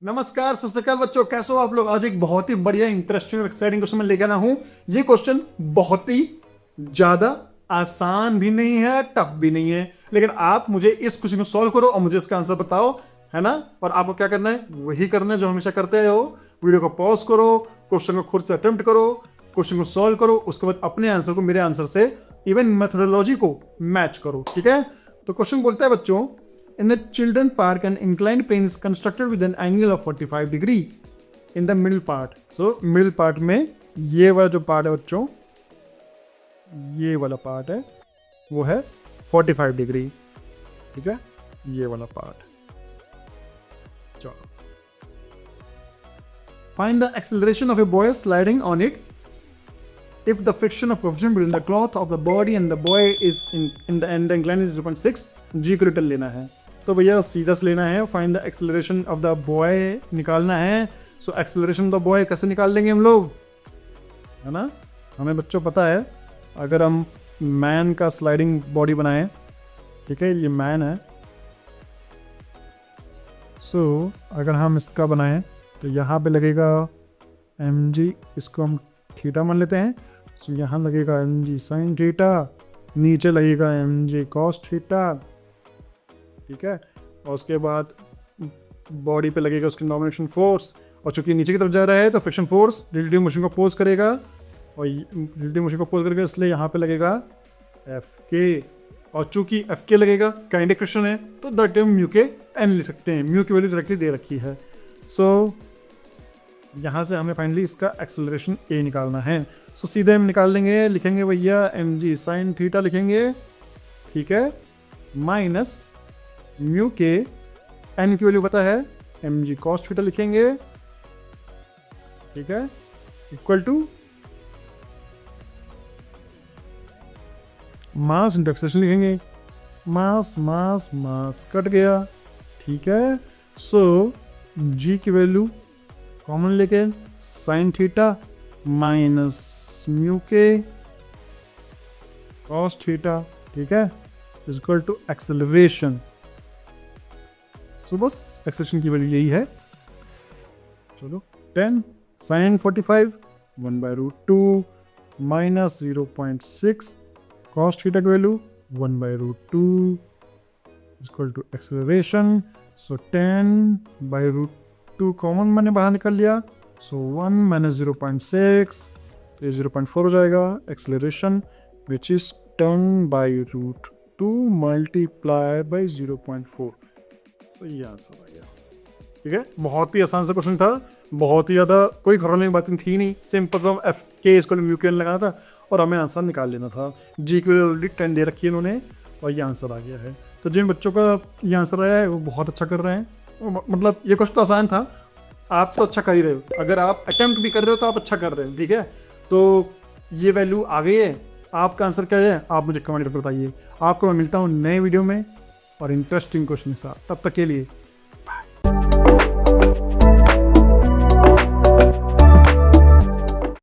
नमस्कार, सत श्री अकाल बच्चों, कैसे हो आप लोग। आज एक बहुत ही बढ़िया इंटरेस्टिंग और एक्साइटिंग क्वेश्चन मैं लेकर आना हूं। ये क्वेश्चन बहुत ही ज्यादा आसान भी नहीं है, टफ भी नहीं है, लेकिन आप मुझे इस क्वेश्चन को सॉल्व करो और मुझे इसका आंसर बताओ, है ना। और आपको क्या करना है, वही करना है जो हमेशा करते हो। वीडियो को पॉज करो, क्वेश्चन को खुद से अटेम्प्ट करो, क्वेश्चन को सॉल्व करो, उसके बाद अपने आंसर को मेरे आंसर से, इवन मेथोडोलॉजी को मैच करो, ठीक है। तो क्वेश्चन बोलता है बच्चों, in the children park an inclined plane is constructed with an angle of 45 degree in the middle part. So middle part में ये वाला जो पार्ट है बच्चों, ये वाला पार्ट है वो है 45 डिग्री, ठीक है, ये वाला पार्ट। चलो, find the acceleration of a boy sliding on it if the friction of coefficient between the cloth of the body and the boy is in the end incline is 0.6 g को return लेना है। तो भैया सीधा से लेना है, find the acceleration of the boy निकालना है। So acceleration of the boy कैसे निकाल लेंगे हम लोग, है ना। हमें बच्चों पता है, अगर हम मैन का स्लाइडिंग बॉडी बनाएं, ठीक है, ये मैन है। सो अगर हम इसका बनाएं तो यहाँ पे लगेगा mg, इसको हम थीटा मान लेते हैं। सो यहाँ लगेगा mg साइन थीटा, नीचे लगेगा mg कॉस थीटा, ठीक है। और उसके बाद बॉडी पे लगेगा उसकी नॉमिनेशन फोर्स, और चूंकि नीचे की तरफ जा रहा है तो फ्रिक्शन फोर्स रिलेटिव मोशन को अपोज करेगा, और रिलेटिव मोशन को अपोज करेगा, इसलिए यहाँ पे लगेगा एफ के। और चूंकि एफ के लगेगा, काइनेटिक फ्रिक्शन है, तो दैट टाइम म्यू के एन लिख सकते हैं, म्यू की वैल्यू डायरेक्टली दे रखी है। सो यहाँ से हमें फाइनली इसका एक्सेलरेशन ए निकालना है। सो सीधे हम निकाल लेंगे, लिखेंगे भैया एम जी साइन थीटा लिखेंगे, ठीक है, माइनस म्यू के एन की वैल्यू पता है एम जी कॉस थीटा लिखेंगे, ठीक है, equal to mass into acceleration लिखेंगे, मास मास मास कट गया, ठीक है। सो जी की वैल्यू कॉमन लेके साइन थीटा माइनस म्यू के कॉस थीटा, ठीक है, इक्वल टू एक्सेलरेशन। सो बस एक्सेलरेशन की वैल्यू यही है। चलो, 10 साइन 45 1/√2 माइनस 0.6 कॉस थीटा की value 1/√2 equal to acceleration. So 10/√2 common मैंने बाहर निकाल लिया, सो 1 माइनस 0.6, तो ये 0.4 हो जाएगा। Acceleration which is 10/√2 multiply by 0.4, तो ये आंसर आ गया, ठीक है। बहुत ही आसान सा क्वेश्चन था, बहुत ही ज़्यादा कोई खरोलने की बात थी नहीं, सिंपल सा एफ के इसको म्यू के लगाना था और हमें आंसर निकाल लेना था। जी की ऑलरेडी 10 दे रखी है इन्होंने और ये आंसर आ गया है। तो जिन बच्चों का ये आंसर आया है वो बहुत अच्छा कर रहे हैं, मतलब ये क्वेश्चन तो आसान था, आप तो अच्छा कर ही रहे हो, अगर आप अटेम्प्ट भी कर रहे हो तो आप अच्छा कर रहे हो, ठीक है। तो ये वैल्यू आ गई है, आपका आंसर क्या है आप मुझे कमेंट करके बताइए। आपको मैं मिलता हूँ नए वीडियो में और इंटरेस्टिंग क्वेश्चन के साथ, तब तक के लिए